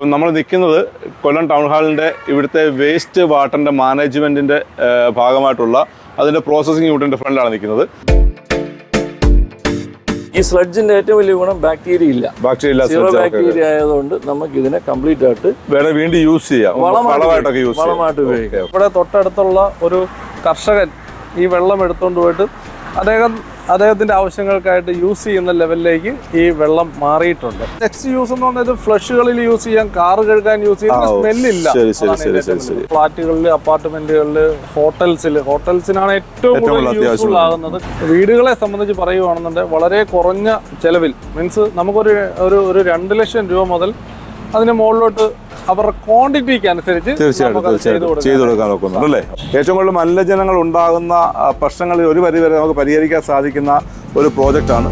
നമ്മൾ നിൽക്കുന്നത് കൊല്ലം ടൗൺ ഹാളിൻ്റെ ഇവിടുത്തെ വേസ്റ്റ് വാട്ടറിൻ്റെ മാനേജ്മെൻറ്റിൻ്റെ ഭാഗമായിട്ടുള്ള അതിൻ്റെ പ്രോസസ്സിംഗ് യൂണിറ്റിൻ്റെ ഫ്രണ്ടിലാണ് നിൽക്കുന്നത്. ഈ സ്ലഡ്ജിന്റെ ഏറ്റവും വലിയ ഗുണം ബാക്ടീരിയ ഇല്ല. ബാക്ടീരിയ ആയതുകൊണ്ട് നമുക്ക് ഇതിനെ കംപ്ലീറ്റ് ആയിട്ട് വേറെ വീണ്ടും യൂസ് ചെയ്യാം, വളമായിട്ടൊക്കെ യൂസ് ചെയ്യാം. വളമായിട്ട് ഉപയോഗിക്കാം. ഇവിടെ തൊട്ടടുത്തുള്ള ഒരു കർഷകൻ ഈ വെള്ളം എടുത്തുകൊണ്ട് പോയിട്ട് അദ്ദേഹത്തിന്റെ ആവശ്യങ്ങൾക്കായിട്ട് യൂസ് ചെയ്യുന്ന ലെവലിലേക്ക് ഈ വെള്ളം മാറിയിട്ടുണ്ട്. നെക്സ്റ്റ് യൂസ് എന്ന് പറഞ്ഞാൽ ഫ്ലഷുകളിൽ യൂസ് ചെയ്യാം, കാറ് കഴുകാൻ യൂസ് ചെയ്യാം, സ്മെല്ലില്ല. ഫ്ലാറ്റുകളിൽ, അപ്പാർട്ട്മെന്റുകളിൽ, ഹോട്ടൽസിനാണ് ഏറ്റവും കൂടുതൽ യൂസ്ഫുൾ ആകുന്നത്. വീടുകളെ സംബന്ധിച്ച് പറയുകയാണെന്നുണ്ടെങ്കിൽ വളരെ കുറഞ്ഞ ചെലവിൽ, മീൻസ് നമുക്കൊരു 2 ലക്ഷം രൂപ മുതൽ അതിന് മുകളിലോട്ട് അവരുടെ ക്വാണ്ടിറ്റിക്ക് അനുസരിച്ച് തീർച്ചയായിട്ടും ചെയ്തു കൊടുക്കാൻ നോക്കുന്നുണ്ട് അല്ലേ. ഏറ്റവും കൂടുതൽ മലിനജലങ്ങൾ ഉണ്ടാകുന്ന പ്രശ്നങ്ങളിൽ ഒരു പരിധി വരെ നമുക്ക് പരിഹരിക്കാൻ സാധിക്കുന്ന ഒരു പ്രോജക്റ്റാണ്.